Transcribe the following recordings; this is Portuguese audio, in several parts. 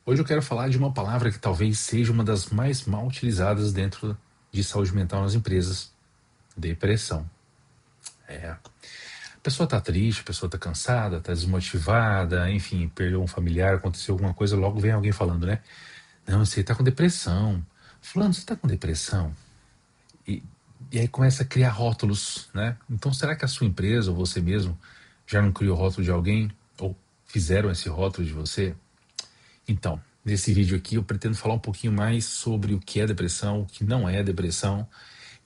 Hoje eu quero falar de uma palavra que talvez seja uma das mais mal utilizadas dentro de saúde mental nas empresas: depressão. A pessoa tá triste, a pessoa tá cansada, tá desmotivada, enfim, perdeu um familiar, aconteceu alguma coisa, logo vem alguém falando, né? Não, você tá com depressão. Fulano, você tá com depressão? E, e aí começa a criar rótulos, né? Então, será que a sua empresa ou você mesmo já não criou rótulo de alguém? Ou fizeram esse rótulo de você? Então, nesse vídeo aqui eu pretendo falar um pouquinho mais sobre o que é depressão, o que não é depressão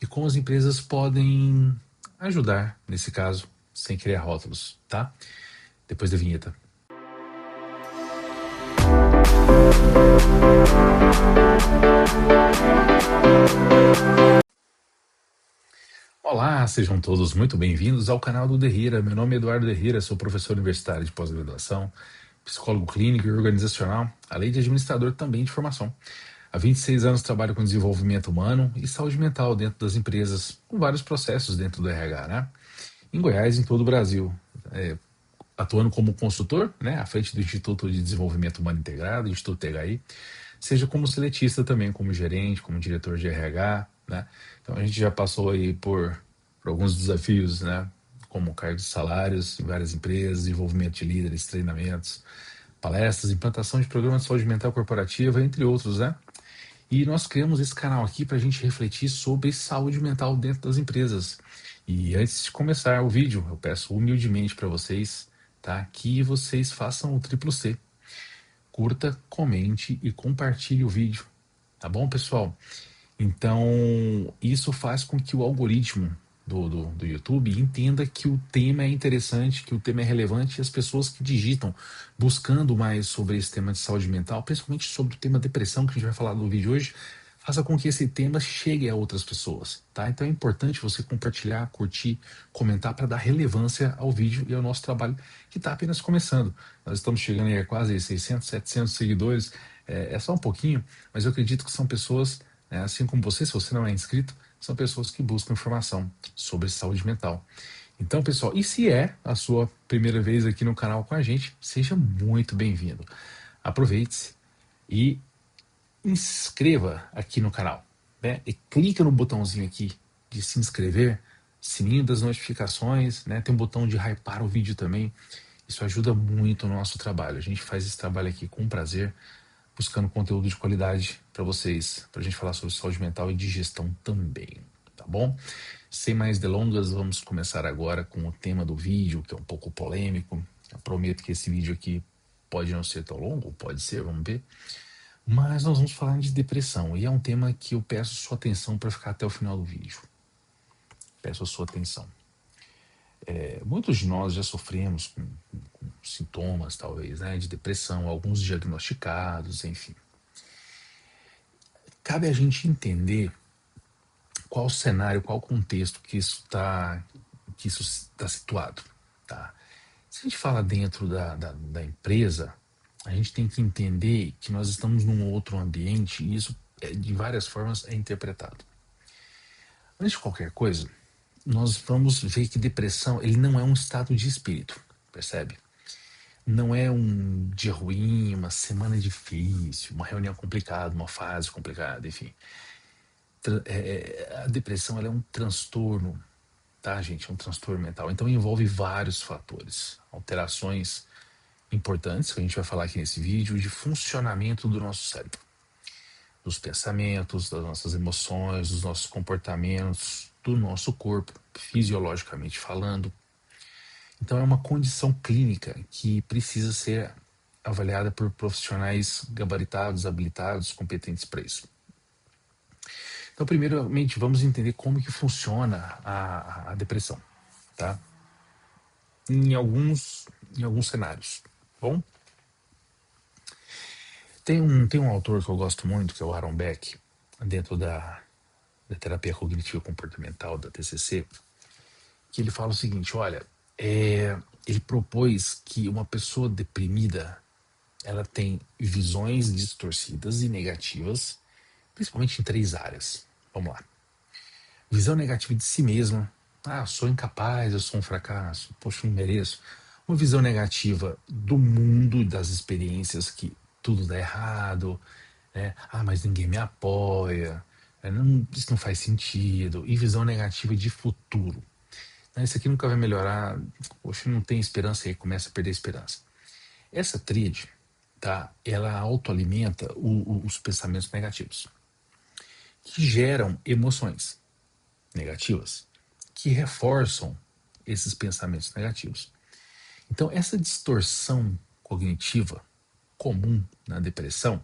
e como as empresas podem ajudar nesse caso, sem criar rótulos, tá? Depois da vinheta. Olá, sejam todos muito bem-vindos ao canal do Derrira. Meu nome é Eduardo Derrira, sou professor universitário de pós-graduação, psicólogo clínico e organizacional, além de administrador também de formação. Há 26 anos trabalho com desenvolvimento humano e saúde mental dentro das empresas, com vários processos dentro do RH, né? Em Goiás e em todo o Brasil, atuando como consultor, né, à frente do Instituto de Desenvolvimento Humano Integrado, Instituto THI, seja como seletista também, como gerente, como diretor de RH, né? Então a gente já passou aí por alguns desafios, né? Como cargos de salários em várias empresas, desenvolvimento de líderes, treinamentos, palestras, implantação de programas de saúde mental corporativa, entre outros, né? E nós criamos esse canal aqui para a gente refletir sobre saúde mental dentro das empresas. E antes de começar o vídeo, eu peço humildemente para vocês, tá, que vocês façam o triplo C. Curta, comente e compartilhe o vídeo, tá bom, pessoal? Então, isso faz com que o algoritmo do YouTube entenda que o tema é interessante, que o tema é relevante, e as pessoas que digitam buscando mais sobre esse tema de saúde mental, principalmente sobre o tema depressão, que a gente vai falar no vídeo hoje, faça com que esse tema chegue a outras pessoas, tá? Então é importante você compartilhar, curtir, comentar para dar relevância ao vídeo e ao nosso trabalho, que está apenas começando. Nós estamos chegando aí a quase 600, 700 seguidores, é só um pouquinho, mas eu acredito que são pessoas, né, assim como você, se você não é inscrito, são pessoas que buscam informação sobre saúde mental. Então, pessoal, e se é a sua primeira vez aqui no canal com a gente, seja muito bem-vindo. Aproveite-se e inscreva aqui no canal, né? E clica no botãozinho aqui de se inscrever, sininho das notificações, né? Tem um botão de hypar o vídeo também. Isso ajuda muito o nosso trabalho. A gente faz esse trabalho aqui com prazer, buscando conteúdo de qualidade para vocês, para a gente falar sobre saúde mental e digestão também, tá bom? Sem mais delongas, vamos começar agora com o tema do vídeo, que é um pouco polêmico. Eu prometo que esse vídeo aqui pode não ser tão longo, pode ser, vamos ver. Mas nós vamos falar de depressão, e é um tema que eu peço sua atenção para ficar até o final do vídeo. Peço a sua atenção. Muitos de nós já sofremos com sintomas, talvez, né, de depressão, alguns diagnosticados, enfim. Cabe a gente entender qual o cenário, qual o contexto que isso está situado, tá? Se a gente fala dentro da empresa, a gente tem que entender que nós estamos num outro ambiente e isso, de várias formas, é interpretado. Antes de qualquer coisa, nós vamos ver que depressão ele não é um estado de espírito, percebe? Não é um dia ruim, uma semana difícil, uma reunião complicada, uma fase complicada, enfim. A depressão ela é um transtorno, tá, gente? É um transtorno mental. Então envolve vários fatores, alterações importantes que a gente vai falar aqui nesse vídeo de funcionamento do nosso cérebro, dos pensamentos, das nossas emoções, dos nossos comportamentos, do nosso corpo, fisiologicamente falando. Então é uma condição clínica que precisa ser avaliada por profissionais gabaritados, habilitados, competentes para isso. Então, primeiramente, vamos entender como que funciona a depressão, tá? Em alguns cenários, tá bom? Tem um autor que eu gosto muito, que é o Aaron Beck, dentro da terapia cognitivo comportamental, da TCC, que ele fala o seguinte, olha, ele propôs que uma pessoa deprimida, ela tem visões distorcidas e negativas, principalmente em três áreas. Vamos lá. Visão negativa de si mesma. Ah, sou incapaz, eu sou um fracasso, poxa, não mereço. Uma visão negativa do mundo e das experiências que tudo dá errado, né? Ah, mas ninguém me apoia, isso não faz sentido. E visão negativa de futuro. Ah, isso aqui nunca vai melhorar, poxa, não tem esperança, e aí começa a perder a esperança. Essa tríade, tá? Ela autoalimenta os pensamentos negativos, que geram emoções negativas, que reforçam esses pensamentos negativos. Então, essa distorção cognitiva comum na depressão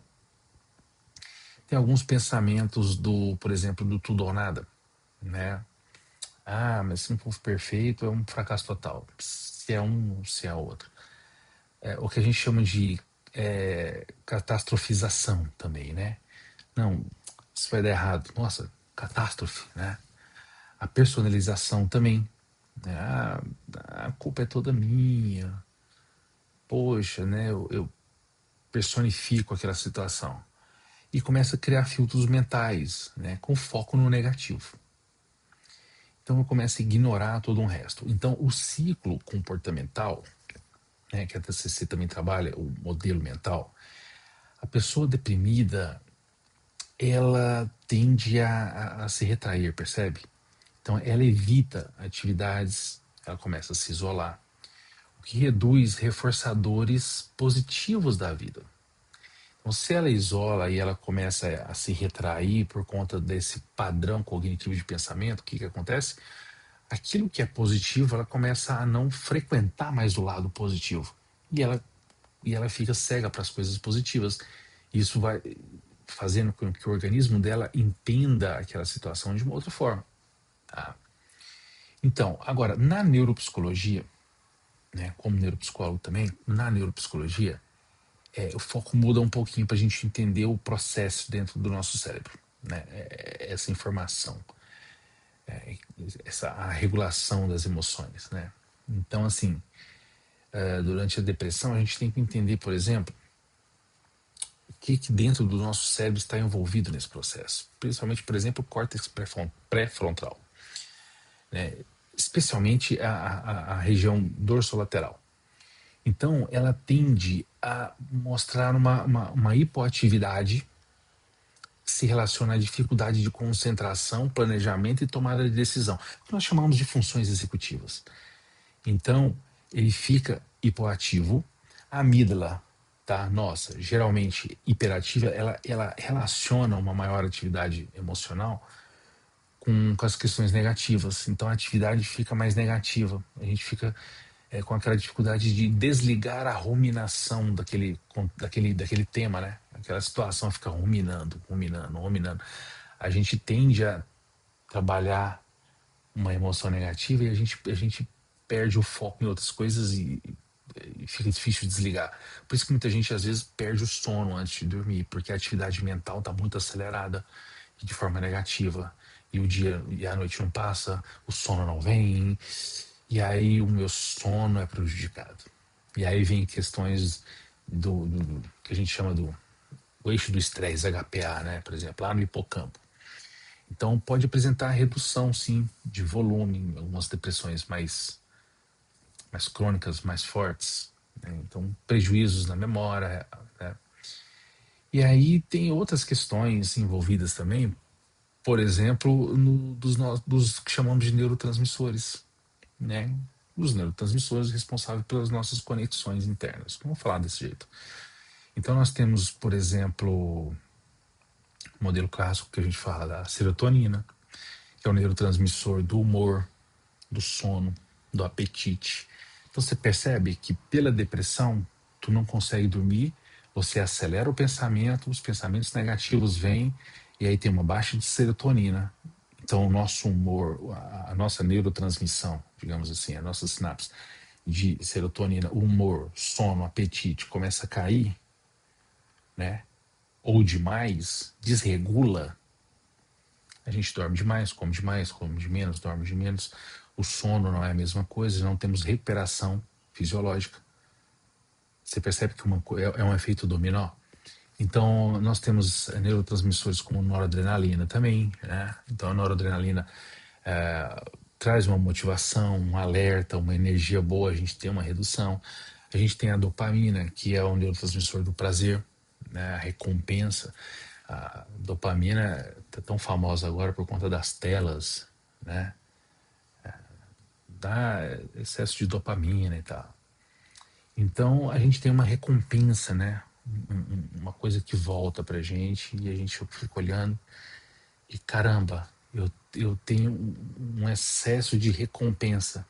tem alguns pensamentos do, por exemplo, do tudo ou nada, né? Ah, mas se não for perfeito, é um fracasso total. Se é um, se é outro. É, o que a gente chama de catastrofização também, né? Não, isso vai dar errado. Nossa, catástrofe, né? A personalização também, né? A culpa é toda minha. Poxa, né? Eu personifico aquela situação. E começa a criar filtros mentais, né? Com foco no negativo. Então eu começo a ignorar todo o resto. Então o ciclo comportamental, né, que a TCC também trabalha, o modelo mental, a pessoa deprimida, ela tende a se retrair, percebe? Então ela evita atividades, ela começa a se isolar, o que reduz reforçadores positivos da vida. Então, se ela isola e ela começa a se retrair por conta desse padrão cognitivo de pensamento, o que, que acontece? Aquilo que é positivo, ela começa a não frequentar mais o lado positivo. E ela fica cega para as coisas positivas. Isso vai fazendo com que o organismo dela entenda aquela situação de uma outra forma. Tá? Então, agora, na neuropsicologia, né, como neuropsicólogo também, na neuropsicologia, o foco muda um pouquinho para a gente entender o processo dentro do nosso cérebro. Né? Essa informação, a regulação das emoções. Né? Então, assim, durante a depressão, a gente tem que entender, por exemplo, o que dentro do nosso cérebro está envolvido nesse processo. Principalmente, por exemplo, o córtex pré-frontal, né? Especialmente a região dorsolateral. Então, ela tende a mostrar uma hipoatividade que se relaciona à dificuldade de concentração, planejamento e tomada de decisão, que nós chamamos de funções executivas. Então, ele fica hipoativo. A amígdala, tá? Nossa, geralmente hiperativa, ela relaciona uma maior atividade emocional com as questões negativas. Então, a atividade fica mais negativa. A gente fica com aquela dificuldade de desligar a ruminação daquele tema, né? Aquela situação fica ruminando, ruminando, ruminando. A gente tende a trabalhar uma emoção negativa e a gente perde o foco em outras coisas e fica difícil desligar. Por isso que muita gente às vezes perde o sono antes de dormir, porque a atividade mental está muito acelerada e de forma negativa. E o dia e a noite não passa, o sono não vem, e aí o meu sono é prejudicado. E aí vem questões do que a gente chama do o eixo do estresse, HPA, né? Por exemplo, lá no hipocampo. Então pode apresentar redução, sim, de volume em algumas depressões mais crônicas, mais fortes. Né? Então, prejuízos na memória. Né? E aí tem outras questões envolvidas também, por exemplo, dos que chamamos de neurotransmissores. Né? Os neurotransmissores responsáveis pelas nossas conexões internas. Vamos falar desse jeito. Então, nós temos, por exemplo, o modelo clássico que a gente fala da serotonina, que é o neurotransmissor do humor, do sono, do apetite. Então você percebe que pela depressão tu não consegue dormir, você acelera o pensamento, os pensamentos negativos vêm e aí tem uma baixa de serotonina. Então o nosso humor, a nossa neurotransmissão, digamos assim, a nossa sinapse de serotonina, humor, sono, apetite começa a cair, né? Ou demais, desregula. A gente dorme demais, come de menos, dorme de menos. O sono não é a mesma coisa, não temos recuperação fisiológica. Você percebe que é um efeito dominó? Então, nós temos neurotransmissores como noradrenalina também, né? Então, a noradrenalina traz uma motivação, um alerta, uma energia boa, a gente tem uma redução. A gente tem a dopamina, que é o neurotransmissor do prazer, né? A recompensa. A dopamina tá tão famosa agora por conta das telas, né? Dá excesso de dopamina e tal. Então a gente tem uma recompensa, né? Uma coisa que volta pra gente e a gente fica olhando e caramba, eu tenho um excesso de recompensa.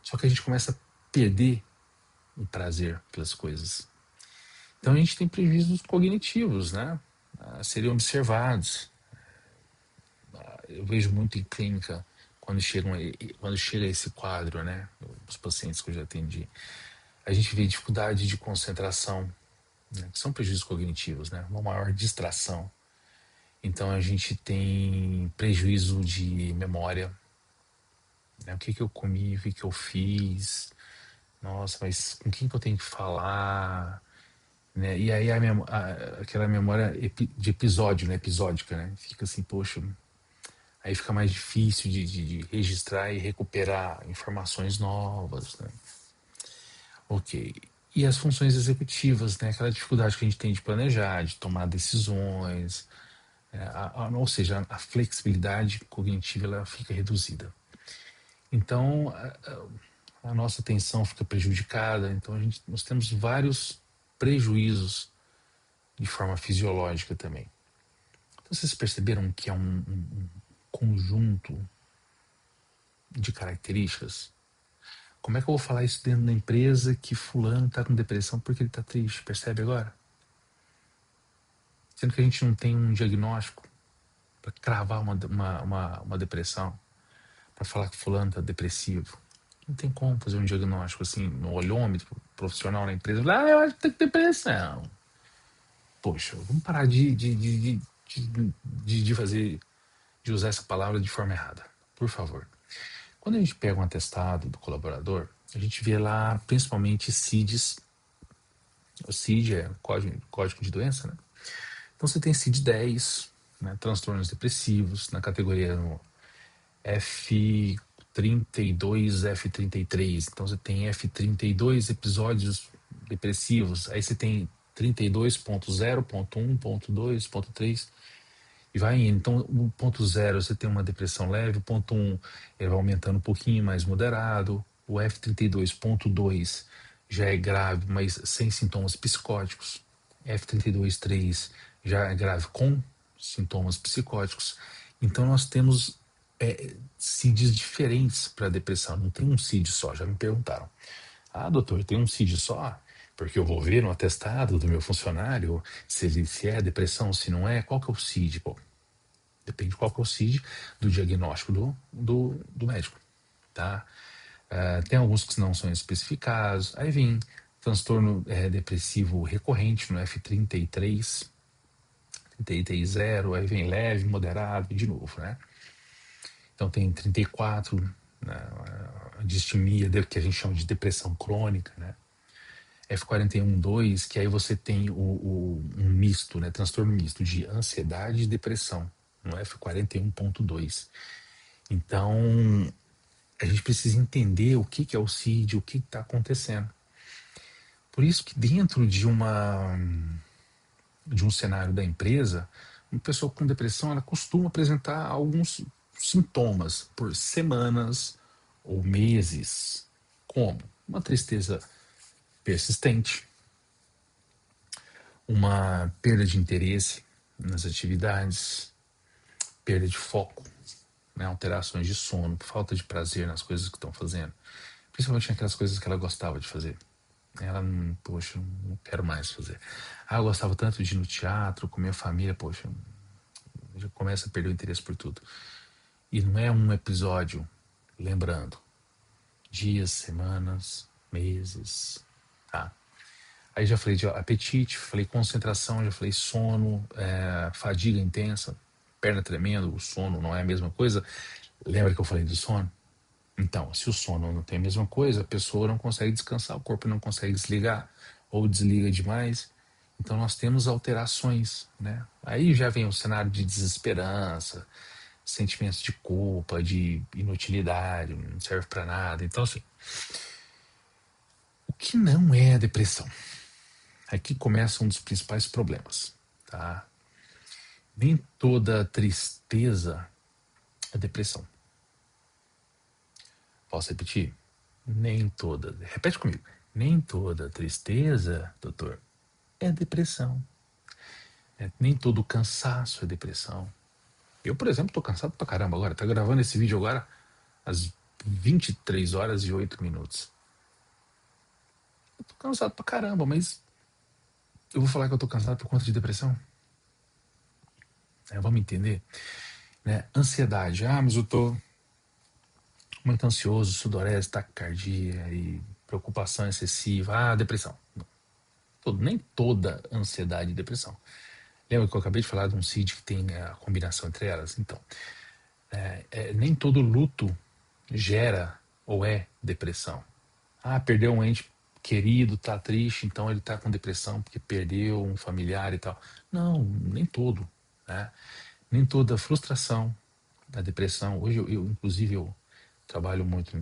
Só que a gente começa a perder o prazer pelas coisas. Então a gente tem prejuízos cognitivos, né? Seriam observados. Eu vejo muito em clínica quando chega esse quadro, né? Os pacientes que eu já atendi. A gente vê dificuldade de concentração, né? Que são prejuízos cognitivos, né? Uma maior distração. Então a gente tem prejuízo de memória, né? O que que eu comi, o que que eu fiz, nossa, mas com quem que eu tenho que falar, né? E aí aquela memória de episódio, né? Episódica, né? Fica assim, poxa, aí fica mais difícil de registrar e recuperar informações novas, né? Ok. E as funções executivas, né? Aquela dificuldade que a gente tem de planejar, de tomar decisões, ou seja, a flexibilidade cognitiva ela fica reduzida. Então, a nossa atenção fica prejudicada. Então, nós temos vários prejuízos de forma fisiológica também. Então, vocês perceberam que é um conjunto de características? Como é que eu vou falar isso dentro da empresa que fulano está com depressão porque ele está triste? Percebe agora? Sendo que a gente não tem um diagnóstico para cravar uma depressão, para falar que fulano está depressivo. Não tem como fazer um diagnóstico assim, no olhômetro profissional na empresa. Eu acho que tem depressão. Poxa, vamos parar de fazer, de usar essa palavra de forma errada, por favor. Quando a gente pega um atestado do colaborador, a gente vê lá principalmente CIDs. O CID é código de doença, né? Então você tem CID-10, né, transtornos depressivos, na categoria no F32, F33. Então você tem F32 episódios depressivos, aí você tem 32.0.1.2.3 e vai indo. Então o ponto 0 você tem uma depressão leve, o ponto 1 ele vai aumentando um pouquinho mais moderado, o F32.2 já é grave, mas sem sintomas psicóticos. F32.3 já é grave com sintomas psicóticos. Então nós temos CIDs diferentes para depressão, não tem um CID só, já me perguntaram. Ah, doutor, tem um CID só? Porque eu vou ver no atestado do meu funcionário se é depressão, se não é, qual que é o CID? Pô, depende qual que é o CID do diagnóstico do médico, tá? Tem alguns que não são especificados. Aí vem transtorno depressivo recorrente no F33, 33.0, aí vem leve, moderado, de novo, né? Então tem 34, né, a distimia, que a gente chama de depressão crônica, né? F41.2, que aí você tem um misto, né? Transtorno misto de ansiedade e depressão, no F41.2. Então, a gente precisa entender o que é o CID, o que está acontecendo. Por isso que dentro de um cenário da empresa, uma pessoa com depressão ela costuma apresentar alguns sintomas por semanas ou meses, como uma tristeza persistente, uma perda de interesse nas atividades, perda de foco, né, alterações de sono, falta de prazer nas coisas que estão fazendo, principalmente naquelas coisas que ela gostava de fazer. Ela, poxa, não quero mais fazer. Eu gostava tanto de ir no teatro, com minha família, poxa, já começa a perder o interesse por tudo. E não é um episódio, lembrando, dias, semanas, meses, tá? Aí já falei de apetite, falei concentração, já falei sono, fadiga intensa, perna tremendo, o sono não é a mesma coisa. Lembra que eu falei do sono? Então, se o sono não tem a mesma coisa, a pessoa não consegue descansar, o corpo não consegue desligar, ou desliga demais. Então nós temos alterações, né? Aí já vem o cenário de desesperança, sentimentos de culpa, de inutilidade, não serve para nada. Então, assim, o que não é a depressão? Aqui começa um dos principais problemas, tá? Nem toda tristeza é depressão. Posso repetir? Nem toda. Repete comigo. Nem toda tristeza, doutor, é depressão. Nem todo cansaço é depressão. Eu, por exemplo, tô cansado pra caramba agora. Tá gravando esse vídeo agora às 23 horas e 8 minutos. Eu tô cansado pra caramba, mas eu vou falar que eu tô cansado por conta de depressão? Vamos entender? Né? Ansiedade. Ah, mas eu tô muito ansioso, sudorese, taquicardia e preocupação excessiva. Ah, depressão. Nem toda ansiedade e depressão. Lembra que eu acabei de falar de um CID que tem a combinação entre elas? Então, nem todo luto gera ou é depressão. Ah, perdeu um ente querido, tá triste, então ele tá com depressão porque perdeu um familiar e tal. Não, nem todo, né? Nem toda frustração da depressão. Hoje inclusive, eu trabalho muito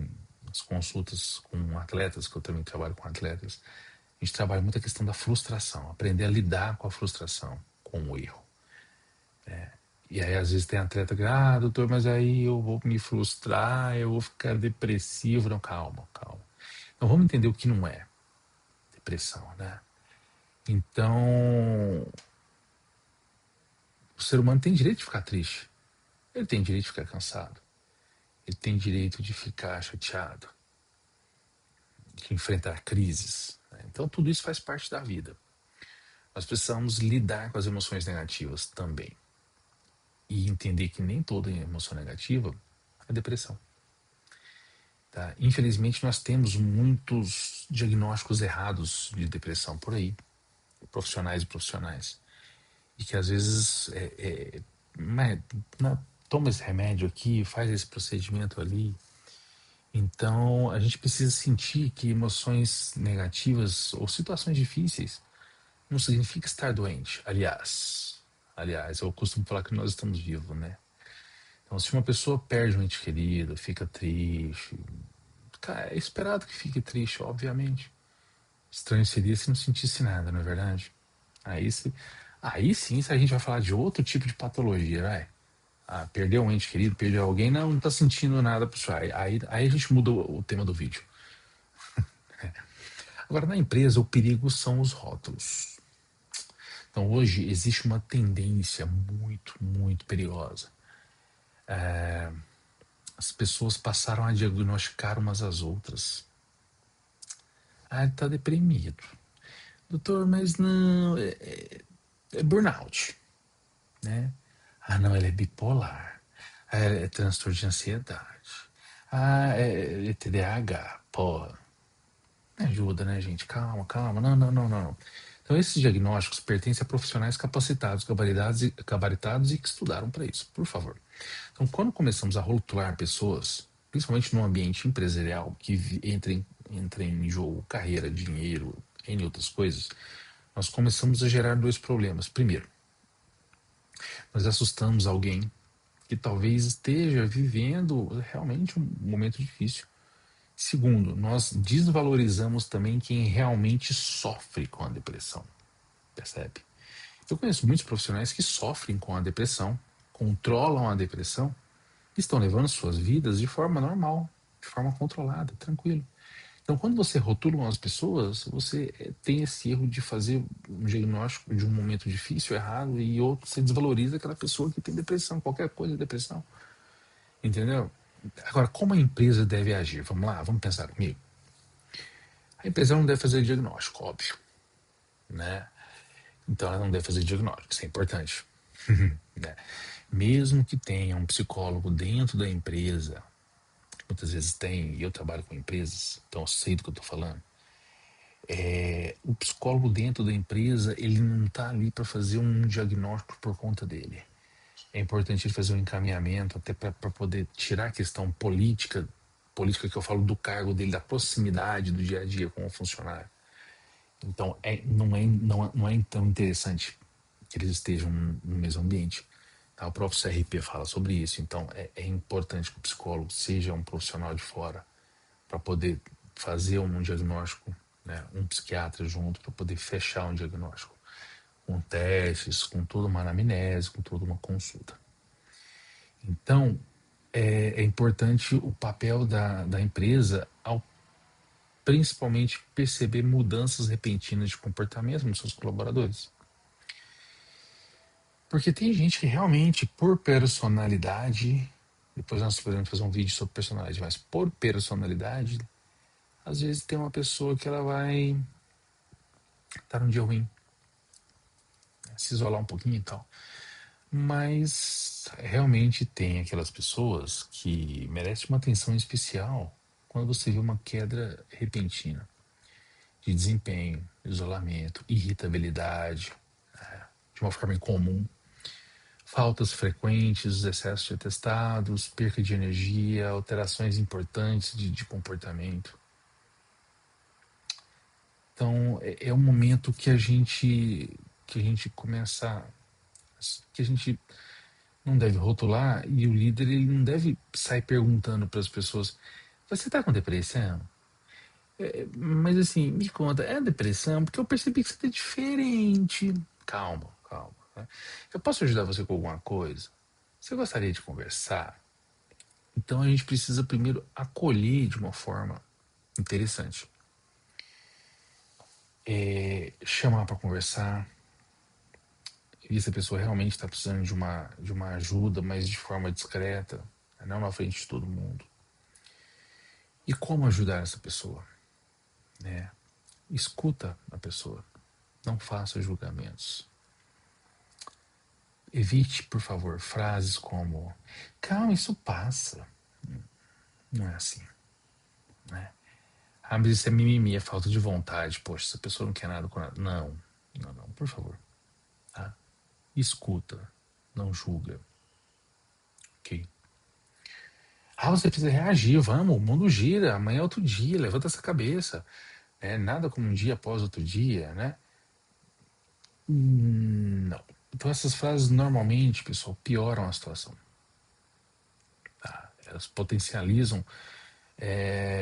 nas consultas com atletas, que eu também trabalho com atletas. A gente trabalha muito a questão da frustração, aprender a lidar com a frustração, com o erro. E aí, às vezes, tem atleta que, doutor, mas aí eu vou me frustrar, eu vou ficar depressivo. Não, calma, calma. Então, vamos entender o que não é depressão, né? Então, o ser humano tem direito de ficar triste. Ele tem direito de ficar cansado. Ele tem direito de ficar chateado, de enfrentar crises, né? Então, tudo isso faz parte da vida. Nós precisamos lidar com as emoções negativas também. E entender que nem toda emoção negativa é depressão. Tá? Infelizmente, nós temos muitos diagnósticos errados de depressão por aí, profissionais e profissionais. E que às vezes mas, toma esse remédio aqui, faz esse procedimento ali. Então, a gente precisa sentir que emoções negativas ou situações difíceis não significa estar doente. Aliás, eu costumo falar que nós estamos vivos, né? Então, se uma pessoa perde um ente querido, fica triste, cara, é esperado que fique triste, obviamente. Estranho seria se não sentisse nada, não é verdade? Aí, se, aí sim, se a gente vai falar de outro tipo de patologia, vai. Perdeu um ente querido, perdeu alguém, não tá sentindo nada, pessoal. Aí a gente muda o tema do vídeo. Agora, na empresa, o perigo são os rótulos. Então, hoje existe uma tendência muito, muito perigosa. As pessoas passaram a diagnosticar umas às outras. Ele tá deprimido. Doutor, mas não, é burnout, né? Não, ele é bipolar. É transtorno de ansiedade. É TDAH. Pô, me ajuda, né, gente? Calma, calma. Não, não, não, não. Então, esses diagnósticos pertencem a profissionais capacitados, gabaritados e que estudaram para isso, por favor. Então, quando começamos a rotular pessoas, principalmente no ambiente empresarial, que entra em jogo carreira, dinheiro, entre outras coisas, nós começamos a gerar dois problemas. Primeiro, nós assustamos alguém que talvez esteja vivendo realmente um momento difícil. Segundo, nós desvalorizamos também quem realmente sofre com a depressão, percebe? Eu conheço muitos profissionais que sofrem com a depressão, controlam a depressão, e estão levando suas vidas de forma normal, de forma controlada, tranquilo. Então, quando você rotula as pessoas, você tem esse erro de fazer um diagnóstico de um momento difícil, errado, e outro, você desvaloriza aquela pessoa que tem depressão, qualquer coisa é depressão. Entendeu? Agora, como a empresa deve agir? Vamos lá, vamos pensar comigo. A empresa não deve fazer diagnóstico, óbvio, né? Então, ela não deve fazer diagnóstico, isso é importante. Né? Mesmo que tenha um psicólogo dentro da empresa, muitas vezes tem, e eu trabalho com empresas, então eu sei do que eu estou falando. O psicólogo dentro da empresa, ele não está ali para fazer um diagnóstico por conta dele. É importante ele fazer um encaminhamento até para poder tirar a questão política que eu falo do cargo dele, da proximidade do dia a dia com o funcionário. Então, não é tão interessante que eles estejam no mesmo ambiente. Tá? O próprio CRP fala sobre isso. Então, é importante que o psicólogo seja um profissional de fora para poder fazer um diagnóstico, né, um psiquiatra junto para poder fechar um diagnóstico, com testes, com toda uma anamnese, com toda uma consulta. Então, é importante o papel da empresa ao principalmente perceber mudanças repentinas de comportamento nos seus colaboradores. Porque tem gente que realmente, por personalidade, depois nós podemos fazer um vídeo sobre personalidade, mas por personalidade, às vezes tem uma pessoa que ela vai estar num dia ruim, né, se isolar um pouquinho e tal. Mas realmente tem aquelas pessoas que merecem uma atenção especial quando você vê uma queda repentina de desempenho, isolamento, irritabilidade, de uma forma incomum, faltas frequentes, excessos de atestados, perca de energia, alterações importantes de comportamento. Então é um momento que a gente começa, que a gente não deve rotular, e o líder ele não deve sair perguntando para as pessoas: você está com depressão? Mas assim, me conta, é depressão? Porque eu percebi que você está diferente. Calma, calma, né? Eu posso ajudar você com alguma coisa? Você gostaria de conversar? Então a gente precisa primeiro acolher de uma forma interessante. Chamar para conversar, ver se a pessoa realmente está precisando de uma ajuda, mas de forma discreta, não na frente de todo mundo. E como ajudar essa pessoa? Né? Escuta a pessoa, não faça julgamentos. Evite, por favor, frases como: calma, isso passa. Não é assim, né? Ah, mas isso é mimimi, é falta de vontade. Poxa, essa pessoa não quer nada com nada. Não, não, não, por favor. Tá? Escuta, não julga, ok? Ah, você precisa reagir, vamos, o mundo gira, amanhã é outro dia, levanta essa cabeça. Nada como um dia após outro dia, né? Não. Então essas frases normalmente, pessoal, pioram a situação. Tá? Elas potencializam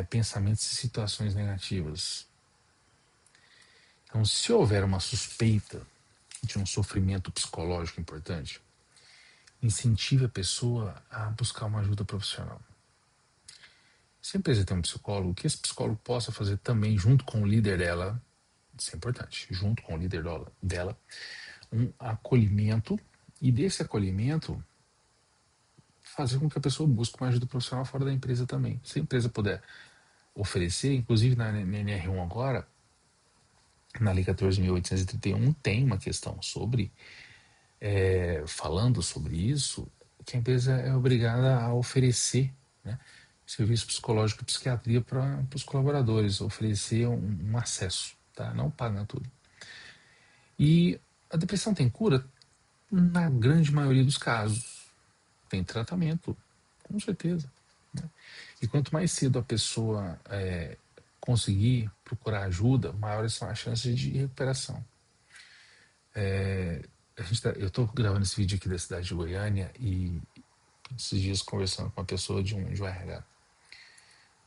pensamentos e situações negativas. Então, se houver uma suspeita de um sofrimento psicológico importante, incentive a pessoa a buscar uma ajuda profissional. Se a empresa tem um psicólogo, que esse psicólogo possa fazer também, junto com o líder dela, isso é importante, junto com o líder dela, um acolhimento, e desse acolhimento fazer com que a pessoa busque uma ajuda profissional fora da empresa também. Se a empresa puder oferecer, inclusive na NR1 agora, na Lei 14.831, tem uma questão sobre, falando sobre isso, que a empresa é obrigada a oferecer, né, serviço psicológico e psiquiatria para os colaboradores, oferecer um acesso, tá? Não paga tudo. E a depressão tem cura? Na grande maioria dos casos. Tem tratamento, com certeza. Né? E quanto mais cedo a pessoa conseguir procurar ajuda, maiores são as chances de recuperação. Eu estou gravando esse vídeo aqui da cidade de Goiânia e esses dias conversando com uma pessoa de um RH,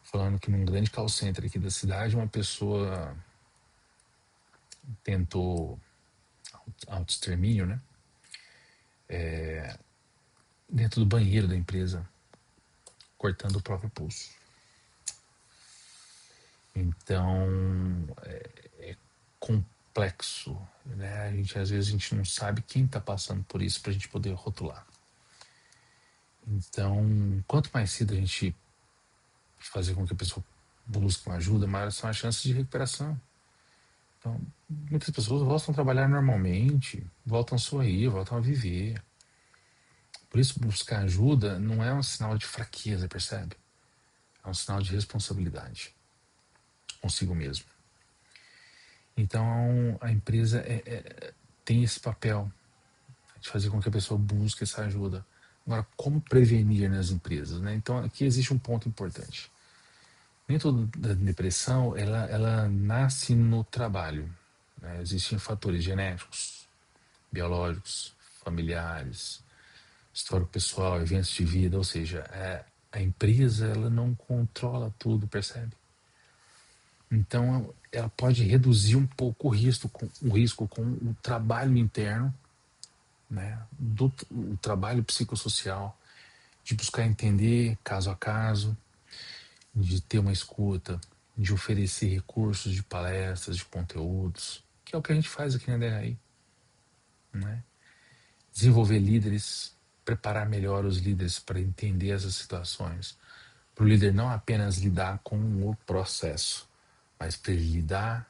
falando que num grande call center aqui da cidade, uma pessoa tentou autoextermínio, né? Dentro do banheiro da empresa, cortando o próprio pulso. Então, é complexo, né? Às vezes a gente não sabe quem está passando por isso para a gente poder rotular. Então, quanto mais cedo a gente fazer com que a pessoa busque uma ajuda, maiores são as chances de recuperação. Então, muitas pessoas voltam a trabalhar normalmente, voltam a sorrir, voltam a viver. Por isso, buscar ajuda não é um sinal de fraqueza, percebe? É um sinal de responsabilidade consigo mesmo. Então, a empresa tem esse papel de fazer com que a pessoa busque essa ajuda. Agora, como prevenir nas empresas, né? Então, aqui existe um ponto importante. Nem toda depressão, ela nasce no trabalho, né? Existem fatores genéticos, biológicos, familiares, histórico pessoal, eventos de vida, ou seja, a empresa ela não controla tudo, percebe? Então ela pode reduzir um pouco o risco com o trabalho interno, né, o trabalho psicossocial, de buscar entender caso a caso, de ter uma escuta, de oferecer recursos de palestras, de conteúdos, que é o que a gente faz aqui na DRI, né? Desenvolver líderes, preparar melhor os líderes para entender essas situações, para o líder não apenas lidar com o processo, mas para ele lidar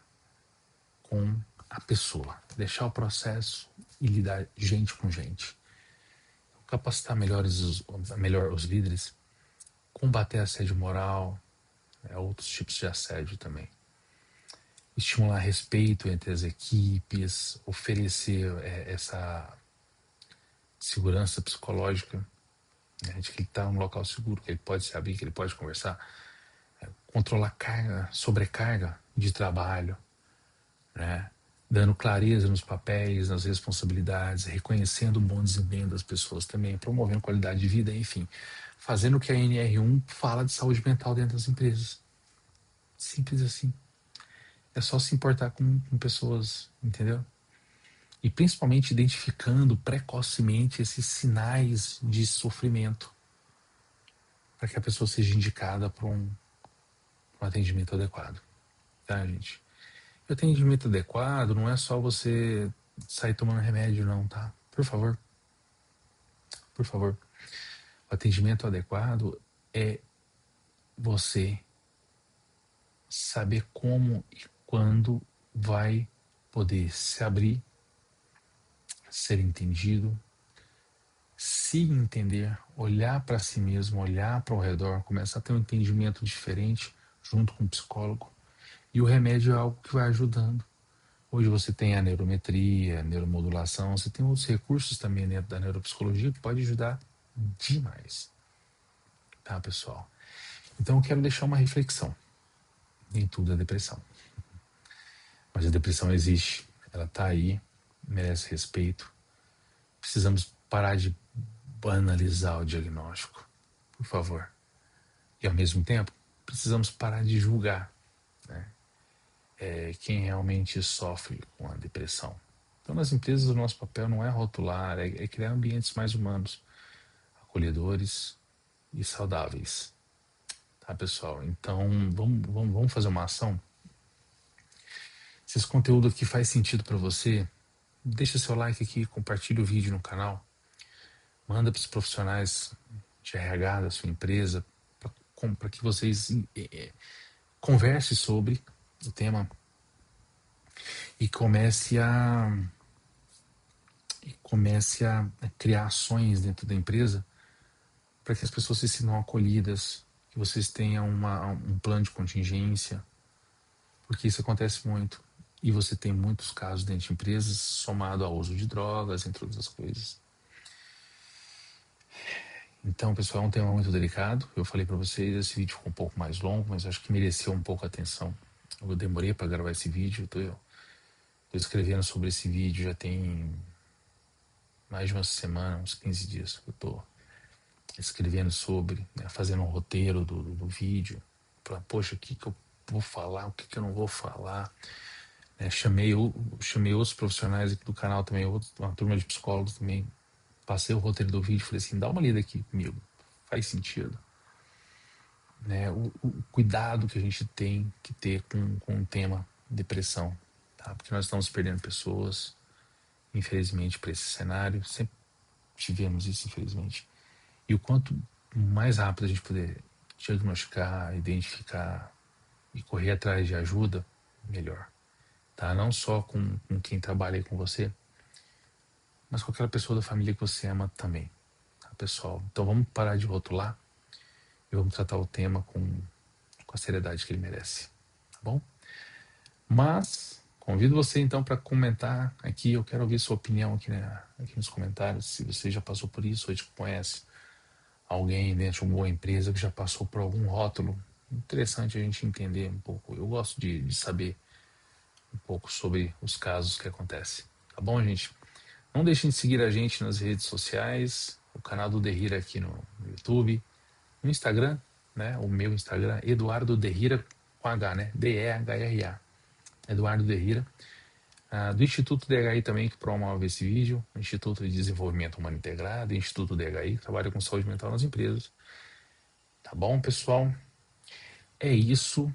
com a pessoa, deixar o processo e lidar gente com gente. Capacitar melhor os líderes, combater assédio moral, outros tipos de assédio também. Estimular respeito entre as equipes, oferecer essa segurança psicológica, né, de que ele está em um local seguro, que ele pode se abrir, que ele pode conversar. Controlar sobrecarga de trabalho, né, dando clareza nos papéis, nas responsabilidades, reconhecendo o bom desempenho das pessoas também, promovendo qualidade de vida, enfim, fazendo o que a NR1 fala de saúde mental dentro das empresas. Simples assim. É só se importar com pessoas, entendeu? E principalmente identificando precocemente esses sinais de sofrimento para que a pessoa seja indicada para um atendimento adequado, tá, gente? O atendimento adequado não é só você sair tomando remédio, não, tá? Por favor, por favor. O atendimento adequado é você saber como e quando vai poder se abrir, ser entendido, se entender, olhar para si mesmo, olhar para o redor, começar a ter um entendimento diferente junto com o psicólogo. E o remédio é algo que vai ajudando. Hoje você tem a neurometria, a neuromodulação, você tem outros recursos também dentro da neuropsicologia que pode ajudar demais. Tá, pessoal? Então eu quero deixar uma reflexão. Nem tudo é depressão. Mas a depressão existe, ela está aí, merece respeito. Precisamos parar de banalizar o diagnóstico, por favor. E ao mesmo tempo, precisamos parar de julgar, né, quem realmente sofre com a depressão. Então, nas empresas, o nosso papel não é rotular, é criar ambientes mais humanos, acolhedores e saudáveis. Tá, pessoal? Então, vamos fazer uma ação? Se esse conteúdo aqui faz sentido para você, deixa seu like aqui, compartilha o vídeo no canal, manda para os profissionais de RH da sua empresa, para que vocês conversem sobre o tema e comece a criar ações dentro da empresa para que as pessoas se sintam acolhidas, que vocês tenham um plano de contingência, porque isso acontece muito. E você tem muitos casos dentro de empresas somado ao uso de drogas, entre outras coisas. Então, pessoal, é um tema muito delicado. Eu falei para vocês, esse vídeo ficou um pouco mais longo, mas acho que mereceu um pouco a atenção. Eu demorei para gravar esse vídeo, estou escrevendo sobre esse vídeo já tem mais de uma semana, uns 15 dias que eu estou escrevendo sobre, né, fazendo um roteiro do vídeo, para, poxa, o que eu vou falar, o que eu não vou falar. Chamei outros profissionais aqui do canal também, uma turma de psicólogos também, passei o roteiro do vídeo, falei assim, dá uma lida aqui comigo, faz sentido. Né, o cuidado que a gente tem que ter com o tema depressão, tá? Porque nós estamos perdendo pessoas, infelizmente, para esse cenário, sempre tivemos isso, infelizmente. E o quanto mais rápido a gente puder diagnosticar, identificar e correr atrás de ajuda, melhor. Tá? Não só com quem trabalha aí com você, mas com aquela pessoa da família que você ama também. Tá, pessoal? Então vamos parar de rotular e vamos tratar o tema com a seriedade que ele merece. Tá bom? Mas convido você então para comentar aqui. Eu quero ouvir sua opinião aqui, né, aqui nos comentários. Se você já passou por isso, ou te conhece alguém dentro de uma boa empresa que já passou por algum rótulo. Interessante a gente entender um pouco. Eu gosto de saber um pouco sobre os casos que acontecem. Tá bom, gente? Não deixem de seguir a gente nas redes sociais, o canal do Derrira aqui no YouTube, no Instagram, né? O meu Instagram, Eduardo Derrira com H, né? Derra. Eduardo Derrira, do Instituto DHI também, que promove esse vídeo, Instituto de Desenvolvimento Humano Integrado, Instituto DHI, que trabalha com saúde mental nas empresas. Tá bom, pessoal? É isso.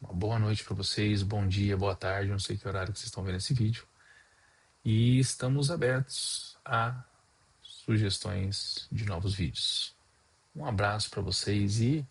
Uma boa noite para vocês, bom dia, boa tarde, não sei que horário que vocês estão vendo esse vídeo. E estamos abertos a sugestões de novos vídeos. Um abraço para vocês e